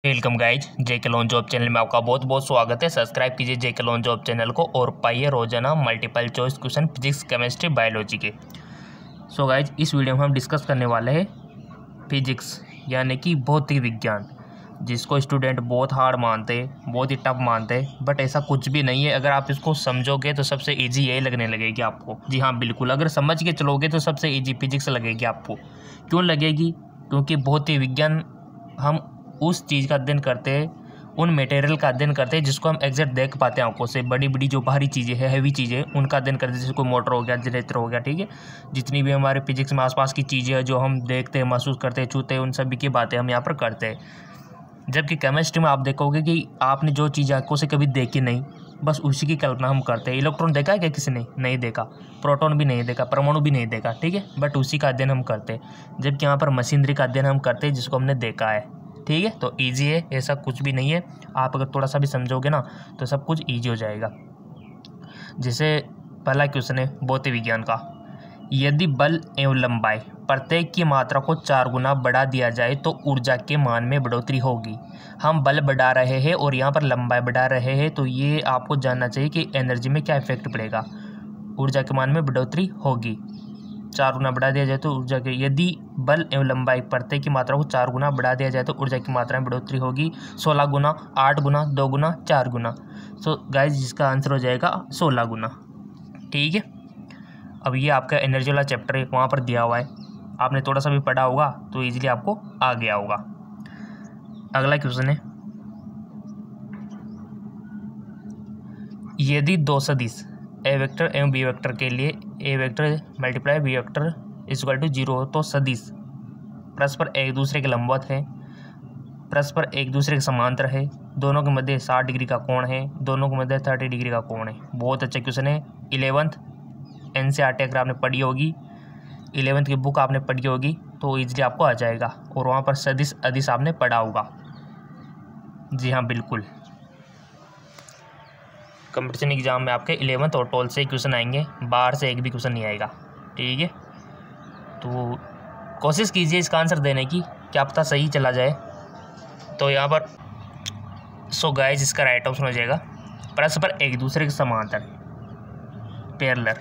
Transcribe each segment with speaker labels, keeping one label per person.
Speaker 1: Welcome guys, जेके lawn job channel में आपका बहुत बहुत स्वागत है। सब्सक्राइब कीजिए जेके लॉन जॉब चैनल को और पाइए रोजाना multiple choice question physics, chemistry, biology के। सो गाइज, इस वीडियो में हम डिस्कस करने वाले हैं फिजिक्स यानी कि भौतिक विज्ञान, जिसको स्टूडेंट बहुत हार्ड मानते हैं, बहुत ही टफ मानते हैं। बट ऐसा कुछ भी नहीं है। अगर आप इसको समझोगे तो सबसे ईजी यही लगने लगेगी आपको। जी हाँ, बिल्कुल, अगर समझ के चलोगे तो सबसे ईजी फिजिक्स लगेगी आपको। क्यों लगेगी? क्योंकि भौतिक विज्ञान हम उस चीज़ का अध्ययन करते हैं, उन मटेरियल का अध्ययन करते हैं जिसको हम एग्जैक्ट देख पाते हैं आंखों से। बड़ी बड़ी जो भारी चीज़ें हैं, हैवी चीज़ें, उनका अध्ययन करते हैं। जैसे कोई मोटर हो गया, जनरेटर हो गया, ठीक है। जितनी भी हमारे फिजिक्स में आसपास की चीज़ें हैं जो हम देखते हैं, महसूस करते हैं, छूते हैं, उन सभी की बातें हम यहाँ पर करते हैं। जबकि केमिस्ट्री में आप देखोगे कि आपने जो चीज़ आंखों से कभी देखी नहीं, बस उसी की कल्पना हम करते हैं। इलेक्ट्रॉन देखा है क्या किसी ने? नहीं देखा। प्रोटॉन भी नहीं देखा, परमाणु भी नहीं देखा, ठीक है। बट उसी का अध्ययन हम करते हैं। जबकि यहाँ पर मशीनरी का अध्ययन हम करते हैं जिसको हमने देखा है, ठीक है। तो ईजी है, ऐसा कुछ भी नहीं है। आप अगर थोड़ा सा भी समझोगे ना तो सब कुछ ईजी हो जाएगा। जैसे पहला क्वेश्चन है भौतिक विज्ञान का, यदि बल एवं लंबाई प्रत्येक की मात्रा को 4 गुना बढ़ा दिया जाए तो ऊर्जा के मान में बढ़ोतरी होगी। हम बल बढ़ा रहे हैं और यहाँ पर लंबाई बढ़ा रहे हैं, तो ये आपको जानना चाहिए कि एनर्जी में क्या इफेक्ट पड़ेगा। ऊर्जा के मान में बढ़ोतरी होगी। 4 गुना बढ़ा दिया जाए तो ऊर्जा के, यदि बल एवं लंबाई प्रत्येक की मात्रा को 4 गुना बढ़ा दिया जाए तो ऊर्जा की मात्रा में बढ़ोतरी होगी। 16 गुना, 8 गुना, 2 गुना, 4 गुना। सो गाइज, जिसका आंसर हो जाएगा 16 गुना, ठीक है। अब ये आपका एनर्जी वाला चैप्टर है, वहाँ पर दिया हुआ है। आपने थोड़ा सा भी पढ़ा होगा तो इजीली आपको आ गया होगा। अगला क्वेश्चन है, यदि दो सदिश ए वेक्टर एवं बी वेक्टर के लिए A vector multiply B vector equal to 0 हो तो सदिश परस्पर एक दूसरे के लंबवत है, परस्पर एक दूसरे के समांतर है, दोनों के मध्य 60 डिग्री का कोण है, दोनों के मध्य 30 डिग्री का कोण है। बहुत अच्छा क्वेश्चन है। 11th NCERT अगर आपने पढ़ी होगी, 11th की बुक आपने पढ़ी होगी तो ईजिली आपको आ जाएगा। और वहाँ पर सदिश अदिश आपने पढ़ा होगा। जी हाँ, बिल्कुल। कंपटीशन एग्जाम में आपके 11th और 12th से क्वेश्चन आएंगे, बाहर से एक भी क्वेश्चन नहीं आएगा, ठीक है। तो कोशिश कीजिए इसका आंसर देने की, क्या पता सही चला जाए। तो यहाँ पर सो गाइस, इसका राइट ऑप्शन हो जाएगा परस्पर एक दूसरे के समांतर, पैरेलल।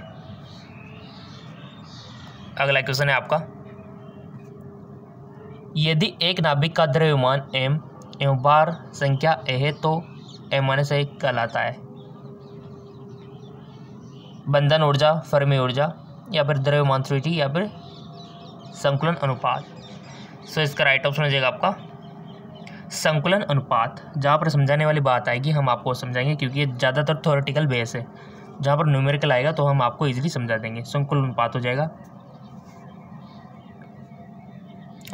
Speaker 1: अगला क्वेश्चन है आपका, यदि एक नाभिक का द्रव्यमान m एवं भार संख्या a है तो m-1 कहलाता है। बंधन ऊर्जा, फर्मी ऊर्जा, या फिर द्रव्यमान त्रुटि, या फिर संकुलन अनुपात। सो इसका राइट ऑप्शन हो जाएगा आपका संकुलन अनुपात। जहाँ पर समझाने वाली बात आएगी हम आपको समझाएंगे, क्योंकि ये ज़्यादातर थ्योरेटिकल बेस है। जहाँ पर न्यूमेरिकल आएगा तो हम आपको इजीली समझा देंगे। संकुलन अनुपात हो जाएगा।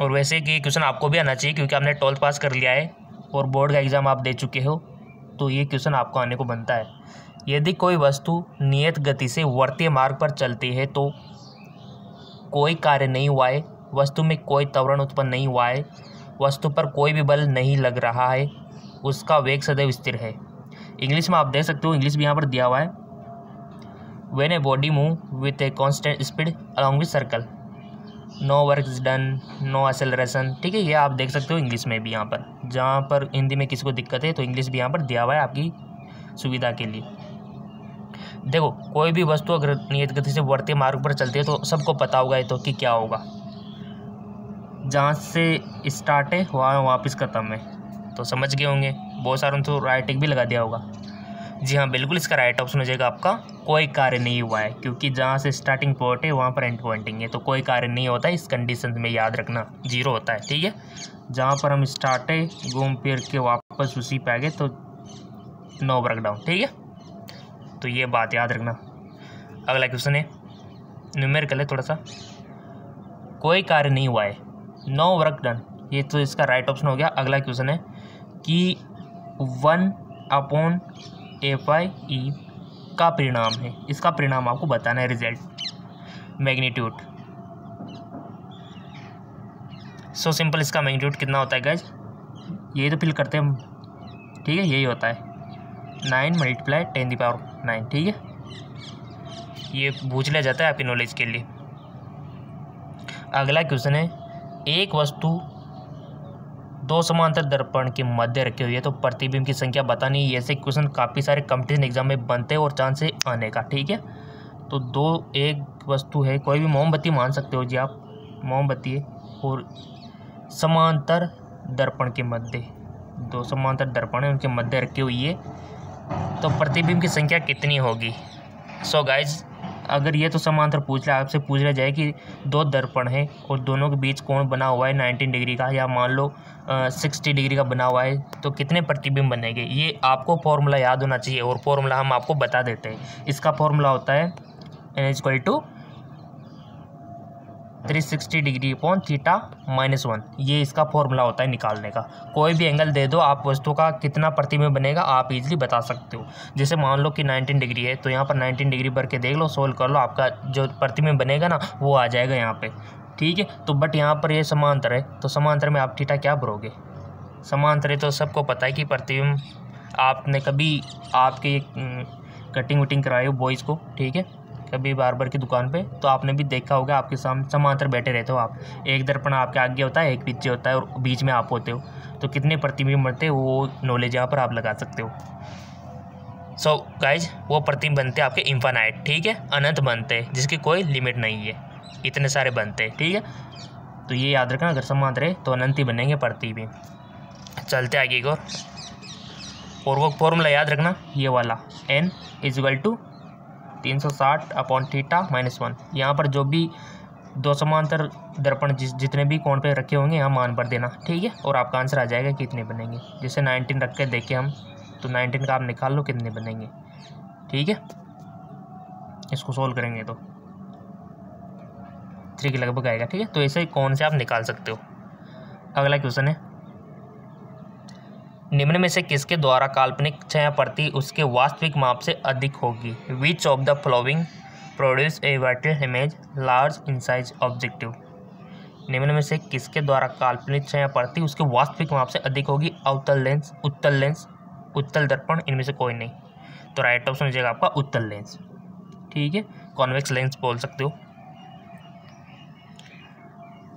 Speaker 1: और वैसे कि क्वेश्चन आपको भी आना चाहिए, क्योंकि आपने 12th पास कर लिया है और बोर्ड का एग्ज़ाम आप दे चुके हो, तो ये क्वेश्चन आपको आने को बनता है। यदि कोई वस्तु नियत गति से वर्तीय मार्ग पर चलती है तो कोई कार्य नहीं हुआ है, वस्तु में कोई त्वरण उत्पन्न नहीं हुआ है, वस्तु पर कोई भी बल नहीं लग रहा है, उसका वेग सदैव स्थिर है। इंग्लिश में आप देख सकते हो, इंग्लिश भी यहाँ पर दिया हुआ है। When a body move with a constant speed along with circle, no work is done, no acceleration, ठीक है। ये आप देख सकते हो इंग्लिश में भी। यहाँ पर जहाँ पर हिंदी में किसी को दिक्कत है तो इंग्लिश भी यहाँ पर दिया हुआ है आपकी सुविधा के लिए। देखो, कोई भी वस्तु अगर नियत गति से वर्तीय मार्ग पर चलती है तो सबको पता होगा ये तो कि क्या होगा। जहाँ से स्टार्ट है वहाँ वापस ख़त्म है, तो समझ गए होंगे। बहुत सारों ने तो राइटिंग भी लगा दिया होगा। जी हाँ, बिल्कुल, इसका राइट ऑप्शन हो जाएगा आपका कोई कार्य नहीं हुआ है, क्योंकि जहाँ से स्टार्टिंग पॉइंट है वहाँ पर एंड पॉइंटिंग है, तो कोई कार्य नहीं होता है। इस कंडीशन में याद रखना 0 होता है, ठीक है। जहाँ पर हम स्टार्ट है, घूम फिर के वापस उसी पे आ गए तो नो वर्क डाउन, ठीक है। तो ये बात याद रखना। अगला क्वेश्चन है, न्यूमेरिकल है थोड़ा सा। कोई कार्य नहीं हुआ है, नो वर्क डन, ये तो इसका राइट ऑप्शन हो गया। अगला क्वेश्चन है कि 1/FI/E का परिणाम है, इसका परिणाम आपको बताना है, रिजल्ट, मैग्नीट्यूड। सो सिंपल, इसका मैग्नीट्यूड कितना होता है गाइज? यही तो फिल करते हैं हम, ठीक है। यही होता है 9 × 10⁹, ठीक है। ये पूछ लिया जाता है आपकी नॉलेज के लिए। अगला क्वेश्चन है, एक वस्तु दो समांतर दर्पण के मध्य रखे हुए है तो प्रतिबिंब की संख्या बतानी है। ऐसे क्वेश्चन काफ़ी सारे कंपटीशन एग्जाम में बनते हैं और चांस है आने का, ठीक है। तो दो एक वस्तु है, कोई भी मोमबत्ती मान सकते हो जी आप, मोमबत्ती है और समांतर दर्पण के मध्य, दो समांतर दर्पण है उनके मध्य रखी हुई है तो प्रतिबिंब की संख्या कितनी होगी। सो गाइज अगर ये तो समांतर पूछ रहा है, आपसे पूछ रहा जाए कि दो दर्पण है और दोनों के बीच कोण बना हुआ है 19 डिग्री का या मान लो 60 डिग्री का बना हुआ है तो कितने प्रतिबिंब बनेंगे, ये आपको फॉर्मूला याद होना चाहिए और फॉर्मूला हम आपको बता देते हैं। इसका फॉर्मूला होता है n = 360 डिग्री अपॉन थीटा -1, ये इसका फॉर्मूला होता है निकालने का। कोई भी एंगल दे दो, आप वस्तु का कितना प्रतिबिंब बनेगा आप इजीली बता सकते हो। जैसे मान लो कि 19 डिग्री है तो यहाँ पर 19 डिग्री भर के देख लो, सोल्व कर लो, आपका जो प्रतिबिंब बनेगा ना वो आ जाएगा यहाँ पे, ठीक है। तो बट यहाँ पर ये समांतर है तो समांतर में आप थीटा क्या भरोगे, समांतर है तो सबको पता है कि प्रतिबिंब, आपने कभी आपके कटिंग वटिंग कराई हो बॉयज़ को, ठीक है, कभी बार्बर की दुकान पे तो आपने भी देखा होगा आपके सामने समांतर बैठे रहते हो आप, एक दर्पण आपके आगे होता है एक पीछे होता है और बीच में आप होते हो, तो कितने प्रतिबिंब बनते हैं वो नॉलेज यहाँ पर आप लगा सकते हो। सो गाइज वो प्रतिबिंब बनते हैं आपके इन्फानाइट, ठीक है, अनंत बनते हैं जिसकी कोई लिमिट नहीं है, इतने सारे बनते हैं, ठीक है। तो ये याद रखना अगर समांतर है तो अनंत ही बनेंगे प्रतिबिंब। चलते आगे एक और वो फॉर्मूला याद रखना, ये वाला n = 360 अपॉन थीटा -1। यहाँ पर जो भी दो समांतर दर्पण जितने भी कोण पे रखे होंगे यहाँ मान भर देना, ठीक है, और आपका आंसर आ जाएगा कितने बनेंगे। जैसे 19 रख के देखें हम तो 19 का आप निकाल लो कितने बनेंगे, ठीक है। इसको सोल्व करेंगे तो 3 के लगभग आएगा, ठीक है। तो ऐसे ही कौन से आप निकाल सकते हो। अगला क्वेश्चन है, निम्न में से किसके द्वारा काल्पनिक छायाप्रति उसके वास्तविक माप से अधिक होगी। Which of the following produce a vertical image large in size objective. निम्न में से किसके द्वारा काल्पनिक छायाप्रति उसके वास्तविक माप से अधिक होगी। अवतल लेंस, उत्तल दर्पण, इनमें से कोई नहीं। तो राइट ऑप्शन हो जाएगा आपका उत्तल लेंस, ठीक है, कॉन्वेक्स लेंस बोल सकते हो।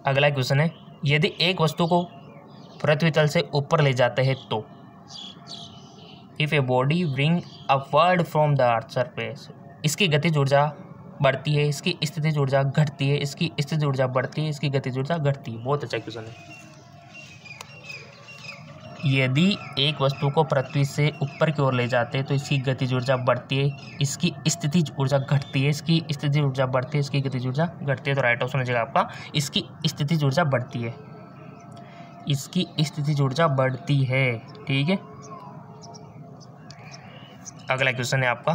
Speaker 1: अगला क्वेश्चन है, यदि एक वस्तु को पृथ्वी तल से ऊपर ले जाते हैं तो if a body bring upward from the earth surface, इसकी गतिज ऊर्जा बढ़ती है, इसकी स्थितिज ऊर्जा घटती है, इसकी स्थितिज ऊर्जा बढ़ती है, इसकी गतिज ऊर्जा घटती है। बहुत अच्छा क्वेश्चन है। यदि एक वस्तु को पृथ्वी से ऊपर की ओर ले जाते हैं तो इसकी गतिज ऊर्जा बढ़ती है, इसकी स्थितिज ऊर्जा घटती है, इसकी स्थितिज ऊर्जा बढ़ती है, इसकी गतिज ऊर्जा घटती है। तो राइट ऑप्शन हो जाएगा आपका इसकी स्थितिज ऊर्जा बढ़ती है, इसकी स्थितिज ऊर्जा बढ़ती है, ठीक है। अगला क्वेश्चन है आपका,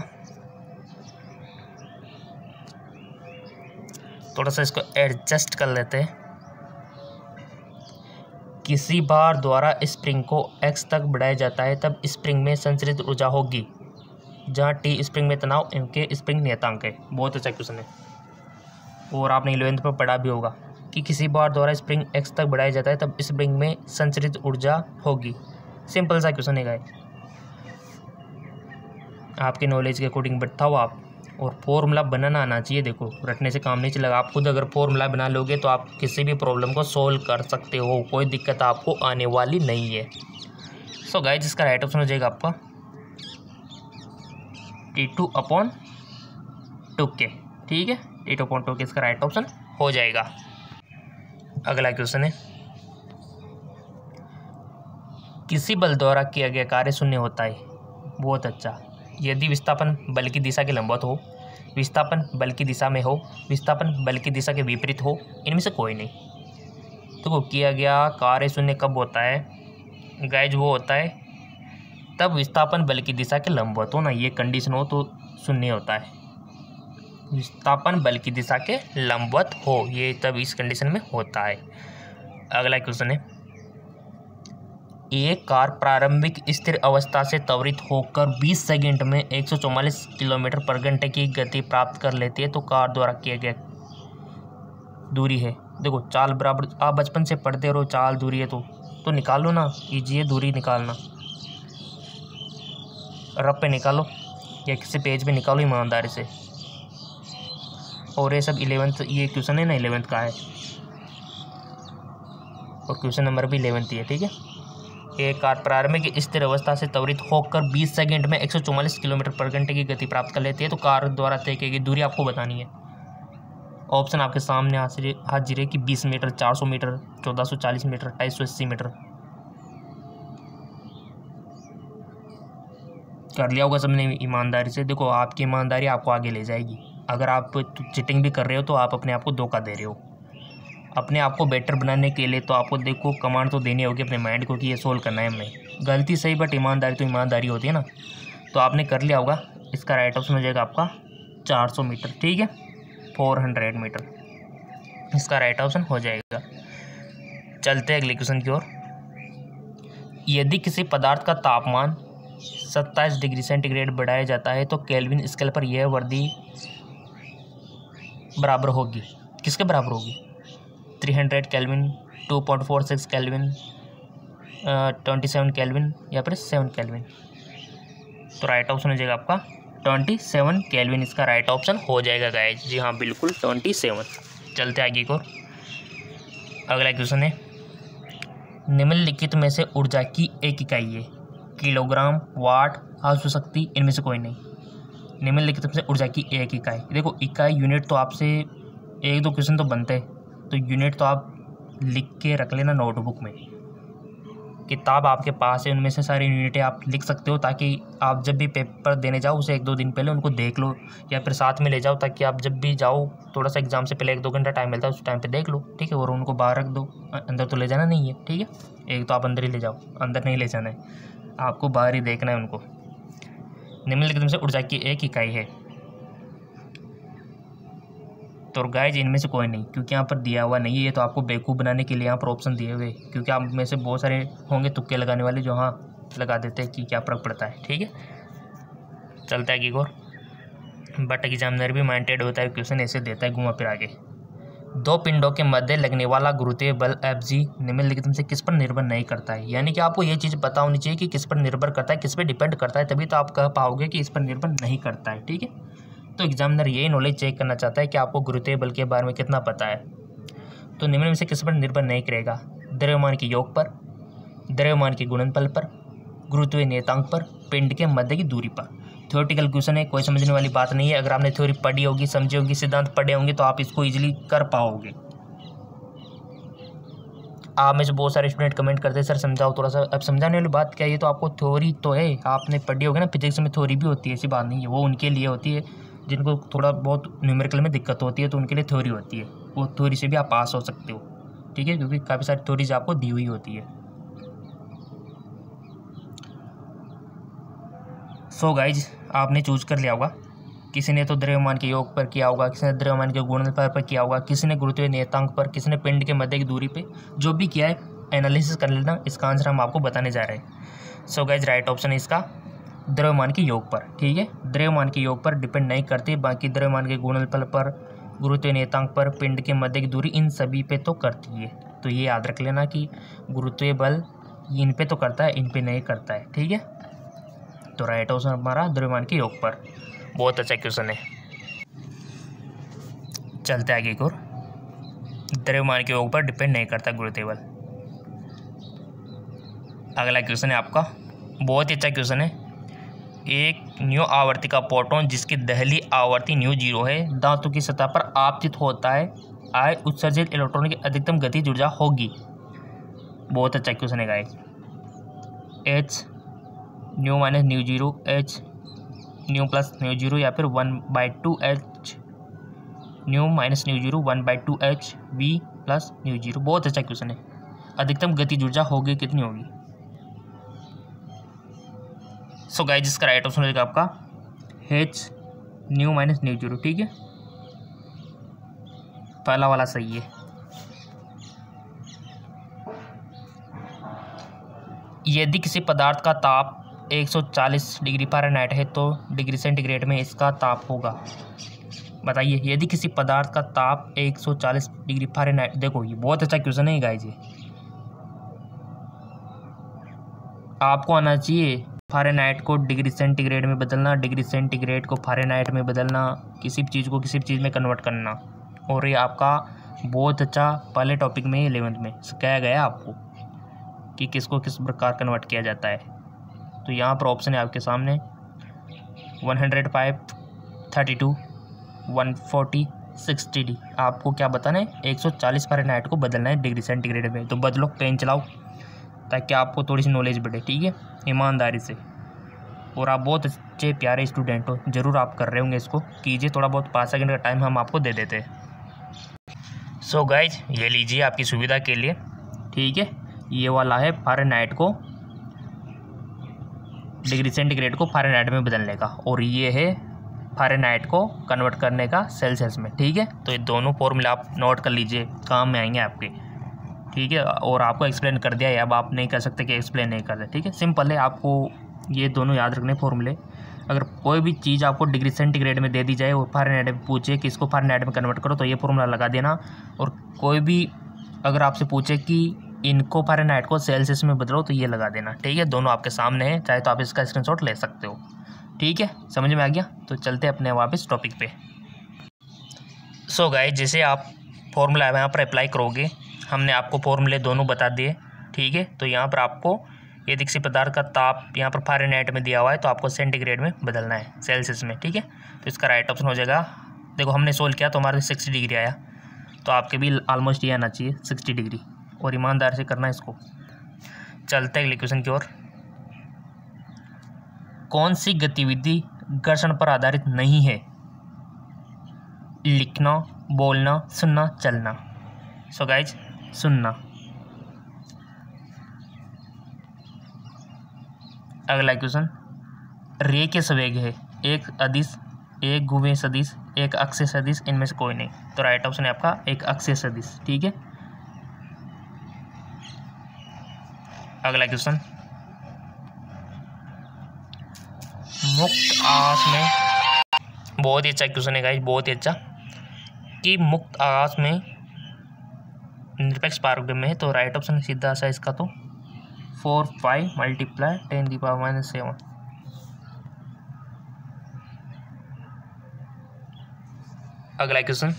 Speaker 1: थोड़ा सा इसको एडजस्ट कर लेते हैं। किसी भार द्वारा स्प्रिंग को x तक बढ़ाया जाता है तब स्प्रिंग में संचरित ऊर्जा होगी जहां t स्प्रिंग में तनाव, m के स्प्रिंग नियतांक है। बहुत अच्छा क्वेश्चन है और आपने 11th में पढ़ा भी होगा कि किसी भार द्वारा स्प्रिंग x तक बढ़ाया जाता है तब स्प्रिंग में संचरित ऊर्जा होगी। सिंपल सा क्वेश्चन है गाइस, आपके नॉलेज के अकॉर्डिंग बैठा हो आप, और फॉर्मूला बनाना आना चाहिए। देखो रटने से काम नहीं चलेगा, आप खुद अगर फॉर्मूला बना लोगे तो आप किसी भी प्रॉब्लम को सोल्व कर सकते हो, कोई दिक्कत आपको आने वाली नहीं है। सो गाइस इसका राइट ऑप्शन हो जाएगा आपका T2/2K, ठीक है, T2/2K इसका राइट ऑप्शन हो जाएगा। अगला क्वेश्चन है, किसी बल द्वारा किया गया कार्य शून्य होता है। बहुत अच्छा, यदि विस्थापन बल की दिशा के लंबवत हो, विस्थापन बल की दिशा में हो, विस्थापन बल की दिशा के विपरीत हो, इनमें से कोई नहीं। तो किया गया कार्य शून्य कब होता है गाइज, वो होता है तब विस्थापन बल की दिशा के लंबवत हो ना, ये कंडीशन हो तो शून्य होता है। विस्थापन बल की दिशा के लंबवत हो, ये तब इस कंडीशन में होता है। अगला क्वेश्चन है, एक कार प्रारंभिक स्थिर अवस्था से त्वरित होकर 20 सेकंड में 144 किलोमीटर पर घंटे की गति प्राप्त कर लेती है तो कार द्वारा किया गया दूरी है। देखो चाल बराबर, आप बचपन से पढ़ते रहो, चाल दूरी है तो निकालो ना, कीजिए दूरी निकालना, रफ पे निकालो या किसी पेज पे निकालो ईमानदारी से। और ये सब 11th, ये क्वेश्चन है ना 11th का है और क्वेश्चन नंबर भी 11th ही है, ठीक है। एक कार प्रारंभिक स्थिर अवस्था से त्वरित होकर 20 सेकंड में 144 किलोमीटर पर घंटे की गति प्राप्त कर लेती है। तो कार द्वारा तय की गई दूरी आपको बतानी है। ऑप्शन आपके सामने हाजिर है कि 20 मीटर, 400 मीटर, 1440 मीटर, 280 मीटर। कर लिया होगा सबने ईमानदारी से। देखो आपकी ईमानदारी आपको आगे ले जाएगी। अगर आप चीटिंग भी कर रहे हो तो आप अपने आप को धोखा दे रहे हो। अपने आप को बेटर बनाने के लिए तो आपको देखो कमांड तो देनी होगी अपने माइंड को कि ये सोल्व करना है हमें। गलती सही बट ईमानदारी तो ईमानदारी होती है ना। तो आपने कर लिया होगा। इसका राइट ऑप्शन हो जाएगा आपका 400 मीटर। ठीक है, 400 मीटर इसका राइट ऑप्शन हो जाएगा। चलते हैं अगले क्वेश्चन की ओर। यदि किसी पदार्थ का तापमान 27 डिग्री सेंटीग्रेड बढ़ाया जाता है तो केल्विन स्केल पर यह वृद्धि बराबर होगी। किसके बराबर होगी? 300 केल्विन, 2.46 केल्विन, 27 केल्विन या फिर 7 केल्विन। तो राइट ऑप्शन हो जाएगा आपका 27 केल्विन इसका राइट ऑप्शन हो जाएगा गाइस। जी हाँ बिल्कुल 27। चलते आगे को। अगला क्वेश्चन है, निम्नलिखित में से ऊर्जा की एक इकाई है। किलोग्राम, वाट, आंसू शक्ति, इनमें से कोई नहीं। निम्नलिखित में से ऊर्जा की एक इकाई। देखो इकाई यूनिट तो आपसे एक दो क्वेश्चन तो बनते हैं, तो यूनिट तो आप लिख के रख लेना नोटबुक में। किताब आपके पास है, उनमें से सारी यूनिटें आप लिख सकते हो ताकि आप जब भी पेपर देने जाओ उसे 1-2 दिन पहले उनको देख लो या फिर साथ में ले जाओ, ताकि आप जब भी जाओ थोड़ा सा एग्जाम से पहले 1-2 घंटा टाइम मिलता है उस टाइम पे देख लो। ठीक है, और उनको बाहर रख दो, अंदर तो ले जाना नहीं है। ठीक है, एक तो आप अंदर ही ले जाओ, अंदर नहीं ले जाना है, आपको बाहर ही देखना है उनको। निम्नलिखित में से ऊर्जा की एक इकाई है। तो गाइस इनमें से कोई नहीं, क्योंकि यहाँ पर दिया हुआ नहीं है। ये तो आपको बेवकूफ़ बनाने के लिए यहाँ पर ऑप्शन दिए हुए, क्योंकि आप में से बहुत सारे होंगे तुक्के लगाने वाले जो हाँ लगा देते हैं कि क्या फर्क पड़ता है। ठीक है, चलता है कि और बट एग्जामिनर भी माइंडेड होता है, क्वेश्चन ऐसे देता है घुमा फिर आगे। 2 पिंडों के मध्य लगने वाला गुरुत्वीय बल Fg निम्नलिखित में से किस पर निर्भर नहीं करता है। यानी कि आपको ये चीज़ पता होनी चाहिए कि किस पर निर्भर करता है, किस पर डिपेंड करता है, तभी तो आप कह पाओगे कि इस पर निर्भर नहीं करता है। ठीक है, तो एग्जामिनर यही नॉलेज चेक करना चाहता है कि आपको गुरुत्वीय बल के बारे में कितना पता है। तो निम्न में से किस पर निर्भर नहीं करेगा? द्रव्यमान के योग पर, द्रव्यमान के गुणनफल पर, गुरुत्वीय नियतांक पर, पिंड के मध्य की दूरी पर। थ्योरेटिकल क्वेश्चन है, कोई समझने वाली बात नहीं है। अगर आपने थ्योरी पढ़ी होगी, समझी होगी, सिद्धांत पढ़े होंगे तो आप इसको इजीली कर पाओगे। आप में से बहुत सारे स्टूडेंट कमेंट करते हैं सर समझाओ थोड़ा सा। अब समझाने वाली बात क्या है, ये तो आपको थ्योरी तो है, आपने पढ़ी होगी ना, फिजिक्स में थ्योरी भी होती है, ऐसी बात नहीं है। वो उनके लिए होती है जिनको थोड़ा बहुत न्यूमेरिकल में दिक्कत होती है, तो उनके लिए थ्योरी होती है। वो थ्योरी से भी आप पास हो सकते हो। ठीक है, क्योंकि काफ़ी सारी थ्योरीज आपको दी हुई होती है। सो गाइज आपने चूज कर लिया होगा। किसी ने तो द्रव्यमान के योग पर किया होगा, किसी ने द्रव्यमान के गुणनफल पर किया होगा, किसी ने गुरुत्वीय नियतांक पर, किसी ने पिंड के मध्य की दूरी पे। जो भी किया है एनालिसिस कर लेना, इसका आंसर हम आपको बताने जा रहे हैं। सो गाइज राइट ऑप्शन है इसका द्रव्यमान के योग पर। ठीक है, द्रव्यमान के योग पर डिपेंड नहीं करती, बाकी द्रव्यमान के गुणनफल पर, गुरुत्वीय नियतांक पर, पिंड के मध्य की दूरी, इन सभी पे तो करती है। तो ये याद रख लेना कि गुरुत्वीय बल इन पे तो करता है, इन पे नहीं करता है। ठीक है, तो राइट ऑप्शन हमारा द्रव्यमान के योग पर। बहुत अच्छा क्वेश्चन है। चलते आगे की ओर। द्रव्यमान के योग पर डिपेंड नहीं करता गुरुत्वीय बल। अगला क्वेश्चन है आपका, बहुत ही अच्छा क्वेश्चन है। एक न्यू आवर्ती का प्रोटॉन जिसकी दहली आवर्ती न्यू 0 है, धातु की सतह पर आपतित होता है, आय उत्सर्जित इलेक्ट्रॉन की अधिकतम गतिज ऊर्जा होगी। बहुत अच्छा क्वेश्चन है guys. H new minus new 0, H new plus new 0 या फिर 1/2 H new minus new 0, 1/2 H V plus new 0। बहुत अच्छा क्वेश्चन है। अधिकतम गतिज ऊर्जा होगी कितनी होगी? सो गाइस जिसका राइट ऑप्शन रहेगा आपका H न्यू माइनस न्यू 0। ठीक है, पहला वाला सही है। यदि किसी पदार्थ का ताप 140 डिग्री फ़ारेनहाइट है तो डिग्री सेंटीग्रेड में इसका ताप होगा। बताइए, यदि किसी पदार्थ का ताप 140 डिग्री फ़ारेनहाइट, देखो ये बहुत अच्छा क्वेश्चन है गाइस। ये आपको आना चाहिए फ़ारेनहाइट को डिग्री सेंटीग्रेड में बदलना, डिग्री सेंटीग्रेड को फ़ारेनहाइट में बदलना, किसी भी चीज़ को किसी भी चीज़ में कन्वर्ट करना। और ये आपका बहुत अच्छा पहले टॉपिक में 11th में सिखाया गया आपको। कि किसको किस प्रकार कन्वर्ट किया जाता है। तो यहाँ पर ऑप्शन है आपके सामने 105, 32, 140, 60 आपको क्या बताना है, 140 फ़ारेनहाइट को बदलना है डिग्री सेंटीग्रेड में। तो बदलो, पेन चलाओ, ताकि आपको थोड़ी सी नॉलेज बढ़े, ठीक है, ईमानदारी से। और आप बहुत अच्छे प्यारे स्टूडेंट हो, ज़रूर आप कर रहे होंगे, इसको कीजिए। थोड़ा बहुत 5 सेकंड का टाइम हम आपको दे देते हैं। सो गाइज, ये लीजिए आपकी सुविधा के लिए, ठीक है। ये वाला है फ़ारेनहाइट को डिग्री सेंटीग्रेड को फ़ारेनहाइट में बदलने का, और ये है फ़ारेनहाइट को कन्वर्ट करने का सेल्सियस में, ठीक है। तो ये दोनों फॉर्मूला आप नोट कर लीजिए, काम में आएंगे आपके, ठीक है। और आपको एक्सप्लेन कर दिया है, अब आप नहीं कर सकते कि एक्सप्लेन नहीं कर रहे, ठीक है। सिंपल है, आपको ये दोनों याद रखने फॉर्मूले। अगर कोई भी चीज़ आपको डिग्री सेंटीग्रेड में दे दी जाए और फ़ारेनहाइट में पूछे कि इसको फ़ारेनहाइट में कन्वर्ट करो, तो ये फॉर्मूला लगा देना। और कोई भी अगर आपसे पूछे कि इनको फ़ारेनहाइट को सेल्सियस में बदलो, तो ये लगा देना, ठीक है। दोनों आपके सामने है, चाहे तो आप इसका स्क्रीनशॉट ले सकते हो, ठीक है। समझ में आ गया? तो चलते अपने वापस टॉपिक पे। सो गाइस, जैसे आप फॉर्मूला यहाँ पर अप्लाई करोगे, हमने आपको फॉर्मूले दोनों बता दिए, ठीक है। तो यहाँ पर आपको यदि किसी पदार्थ का ताप यहाँ पर फ़ारेनहाइट में दिया हुआ है, तो आपको सेंटीग्रेड में बदलना है, सेल्सियस में, ठीक है। तो इसका राइट ऑप्शन हो जाएगा, देखो हमने सोल्व किया तो हमारे 60 डिग्री आया, तो आपके भी ऑलमोस्ट ये आना चाहिए 60 डिग्री, और ईमानदार से करना इसको। चलते हैं अगले क्वेश्चन की ओर। कौन सी गतिविधि घर्षण पर आधारित नहीं है? लिखना, बोलना, सुनना, चलना। सो गाइज, सुनना। अगला क्वेश्चन, रे के सवेग है, एक अदिश, एक गुवे सदिश, एक अक्षय सदिश, इनमें से कोई नहीं। तो राइट ऑप्शन है आपका एक अक्षय सदिश, ठीक है। अगला क्वेश्चन, मुक्त आकाश में, बहुत ही अच्छा क्वेश्चन है गाइस, बहुत ही अच्छा, कि मुक्त आकाश में निरपेक्ष पारगम्य में है। तो राइट ऑप्शन सीधा सा इसका तो 4, 5 × 10⁻⁻⁷। अगला क्वेश्चन,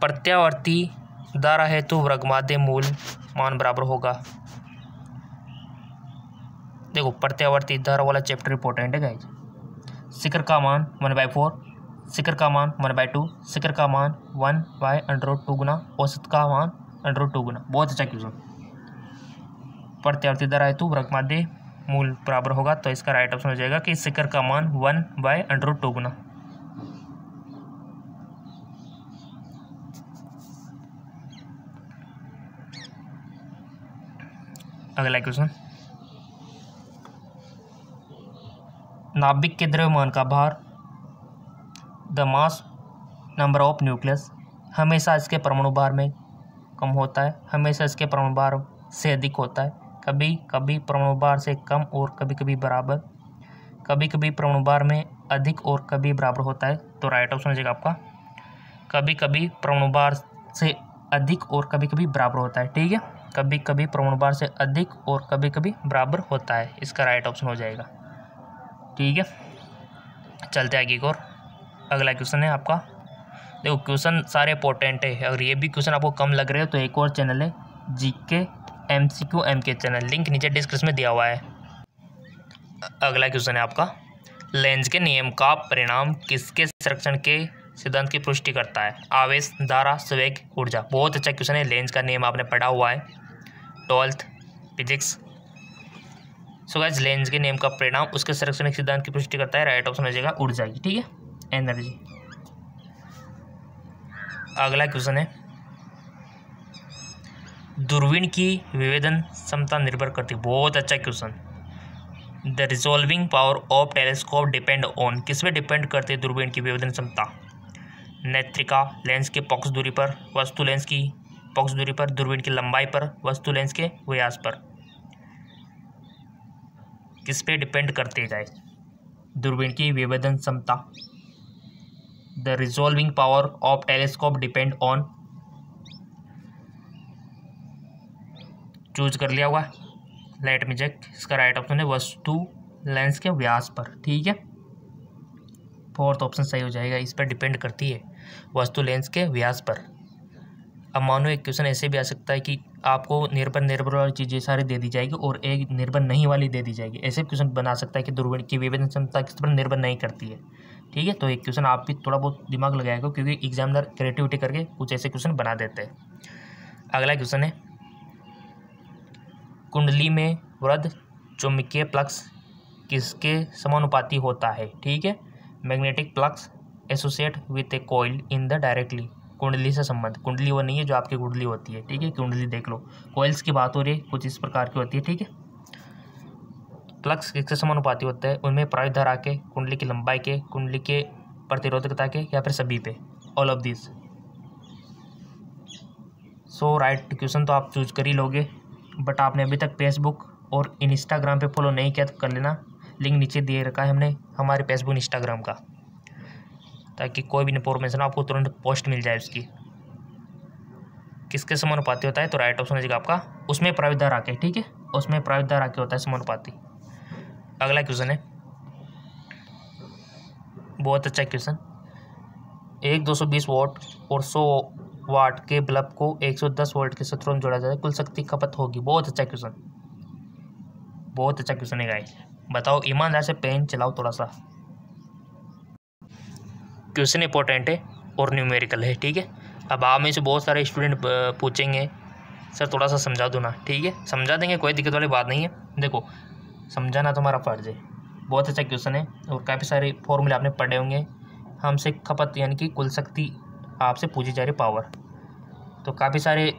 Speaker 1: प्रत्यावर्ती धारा हेतु वर्गमाध्य मूल मान बराबर होगा। देखो, प्रत्यावर्ती धारा वाला चैप्टर इंपॉर्टेंट है गाइज। शिखर का मान 1/4, शिखर का मान 1/2, शिखर का मान 1/√2 गुना, औसत का मान √2 गुना। बहुत अच्छा क्वेश्चन। प्रत्यावर्ती धारा हेतु वर्गमाध्य मूल बराबर होगा, तो इसका राइट ऑप्शन हो जाएगा कि शिखर का मान 1/√2 गुना। अगला क्वेश्चन, नाभिक के द्रव्यमान का भार, the mass number of nucleus, हमेशा इसके परमाणु भार में कम होता है, हमेशा इसके परमाणु भार से अधिक होता है, कभी कभी परमाणु भार से कम और कभी कभी बराबर, कभी कभी परमाणु भार में अधिक और कभी बराबर होता है। तो राइट ऑप्शन हो जाएगा आपका कभी कभी परमाणु भार से अधिक और कभी कभी बराबर होता है, ठीक है। कभी कभी परमाणु भार से अधिक और कभी कभी बराबर होता है, इसका राइट ऑप्शन हो जाएगा, ठीक है। चलते आगे एक और। अगला क्वेश्चन है आपका, देखो क्वेश्चन सारे इंपॉर्टेंट है, अगर ये भी क्वेश्चन आपको कम लग रहे हो तो एक और चैनल है GK MCQ MK channel, link नीचे डिस्क्रिप्शन में दिया हुआ है। अगला क्वेश्चन है आपका, लेंज के नियम का परिणाम किसके संरक्षण के सिद्धांत की पुष्टि करता है? आवेश, धारा, संवेग, ऊर्जा। बहुत अच्छा क्वेश्चन है, लेंज का नियम आपने पढ़ा हुआ है 12th physics. So guys, length के नियम का परिणाम उसके संरक्षण के सिद्धांत की पुष्टि करता है, राइट ऑप्शन हो जाएगा ऊर्जा की, ठीक है, एनर्जी। अगला क्वेश्चन है, दूरबीन की विवेदन क्षमता निर्भर करती है। बहुत अच्छा question. The resolving power of telescope depend on, किस पे डिपेंड करती है दूरबीन की विवेदन क्षमता? नेत्रिका, लेंस के पक्ष दूरी पर, वस्तु लेंस की पक्ष दूरी पर, दूरबीन की लंबाई पर, वस्तु लेंस के व्यास पर। किस पे डिपेंड करती है गाइस दूरबीन की विवेदन क्षमता? The resolving power of telescope depend on, choose कर लिया हुआ, लेट मी चेक। इसका राइट ऑप्शन है वस्तु लेंस के व्यास पर, ठीक है, फोर्थ ऑप्शन सही हो जाएगा। इस पर डिपेंड करती है वस्तु लेंस के व्यास पर। अब मानो एक क्वेश्चन ऐसे भी आ सकता है कि आपको निर्भर वाली चीज़ें सारी दे दी जाएगी और एक निर्भर नहीं वाली दे दी जाएगी। ऐसे क्वेश्चन बना सकता है कि ध्रुवण की विभेदन क्षमता किस पर निर्भर नहीं करती है। ठीक है, तो एक क्वेश्चन आप भी थोड़ा बहुत दिमाग लगाएगा, क्योंकि एग्जामिनर क्रिएटिविटी करके कुछ ऐसे क्वेश्चन बना देते हैं। अगला क्वेश्चन है, कुंडली में वृद्ध चुंबकीय फ्लक्स किसके समानुपाती होता है। ठीक है, magnetic flux associate with A coil in the directly. कुंडली से संबंध, कुंडली वो नहीं है जो आपकी कुंडली होती है। ठीक है, कुंडली देख लो, कॉइल्स की बात हो रही है, कुछ इस प्रकार की होती है। ठीक है, फ्लक्स किसके समानुपाती होता है, उनमें प्रारंभिक धारा के, कुंडली की लंबाई के, कुंडली के प्रतिरोधकता के, या फिर सभी पे, all of this. So right question तो आप चूज कर ही लोगे, बट आपने अभी तक फेसबुक और इंस्टाग्राम पे फॉलो नहीं किया तो कर लेना। लिंक नीचे दिए रखा है हमने हमारे फेसबुक इंस्टाग्राम का, ताकि कोई भी इन्फॉर्मेशन आपको तुरंत पोस्ट मिल जाए उसकी। किसके समानुपाती होता है, तो राइट ऑप्शन हो जाएगा आपका उसमें प्रारंभिक धारा के। ठीक है, उसमें प्रारंभिक धारा के होता है समानुपाती। अगला क्वेश्चन है, बहुत अच्छा क्वेश्चन। एक 220 वोल्ट और 100 वाट के बल्ब को 110 वोल्ट के स्रोत में जोड़ा जाए, कुल शक्ति खपत होगी। बहुत अच्छा क्वेश्चन, बहुत अच्छा क्वेश्चन है गाइस। बताओ, ईमानदार से पेन चलाओ थोड़ा सा। क्वेश्चन इंपॉर्टेंट है और न्यूमेरिकल है। ठीक है, अब आप में से बहुत सारे स्टूडेंट पूछेंगे सर थोड़ा सा समझा दो ना। ठीक है, समझा देंगे, कोई दिक्कत वाली बात नहीं है। देखो, समझाना तो हमारा फर्ज है। बहुत अच्छा क्वेश्चन है और काफ़ी सारे फॉर्मूले आपने पढ़े होंगे। हमसे खपत यानी कि कुल शक्ति आपसे पूछी जा रही पावर, तो काफ़ी सारे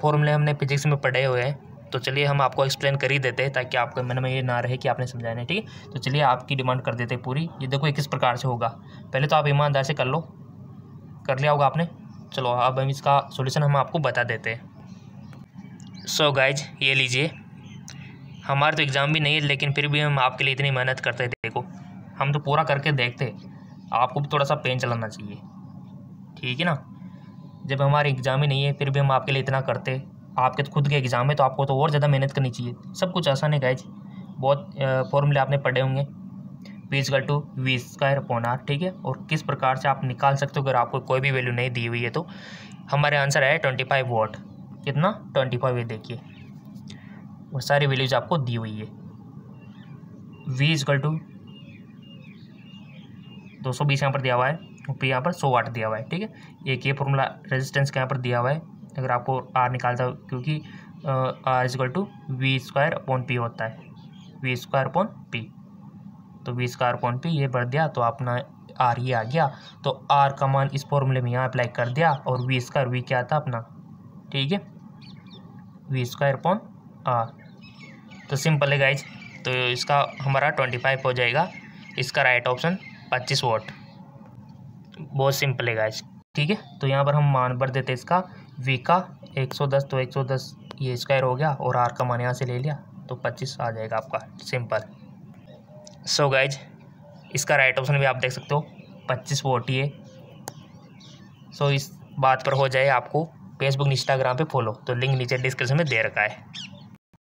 Speaker 1: फॉर्मूले हमने फिजिक्स में पढ़े हुए हैं। तो चलिए हम आपको एक्सप्लेन कर ही देते हैं, ताकि आपके मन में ये ना रहे कि आपने समझाया नहीं। ठीक है, तो चलिए आपकी डिमांड कर देते हैं पूरी। ये देखो ये किस प्रकार से होगा, पहले तो आप ईमानदार से कर लो, कर लिया होगा आपने। चलो अब हम इसका सॉल्यूशन हम आपको बता देते हैं। सो गाइज, ये लीजिए, हमारा तो एग्ज़ाम भी नहीं है, लेकिन फिर भी हम आपके लिए इतनी मेहनत करते हैं। देखो, हम तो पूरा करके देखते, आपको भी थोड़ा सा पेन चलाना चाहिए। ठीक है ना, जब हमारे एग्ज़ाम ही नहीं है फिर भी हम आपके लिए इतना करते। आपके तो खुद के एग्ज़ाम है, तो आपको तो और ज़्यादा मेहनत करनी चाहिए। सब कुछ आसान है गाइज, बहुत फॉर्मूले आपने पढ़े होंगे। v/v²/r। ठीक है, और किस प्रकार से आप निकाल सकते हो अगर आपको कोई भी वैल्यू नहीं दी हुई है। तो हमारे आंसर है 25 वॉट। कितना, 25 है। देखिए वो सारी वैल्यूज आपको दी हुई है। v/220 यहाँ पर दिया हुआ है, फिर यहाँ पर 100 वाट दिया हुआ है। ठीक है, एक ये फॉर्मूला रेजिस्टेंस का यहाँ पर दिया हुआ है। अगर आपको आर निकालता हो, क्योंकि r=v²/p होता है, v²/p। तो v²/p ये बढ़ दिया, तो अपना आर ये आ गया। तो आर का मान इस फॉर्मूले में यहाँ अप्लाई कर दिया, और v² क्या था अपना। ठीक है, v²/r। तो सिंपल है गाइज, तो इसका हमारा 25 हो जाएगा। इसका राइट ऑप्शन 25 वोट। बहुत सिंपल है गाइज। ठीक है, तो यहाँ पर हम मान भर देते इसका, v का 110, तो 110 ये स्क्वायर हो गया, और r का मान यहाँ से ले लिया, तो 25 आ जाएगा आपका। सिंपल। सो गाइज, इसका राइट ऑप्शन भी आप देख सकते हो, 25 वोट ये। सो इस बात पर हो जाए आपको फेसबुक इंस्टाग्राम पे फॉलो, तो लिंक नीचे डिस्क्रिप्शन में दे रखा है।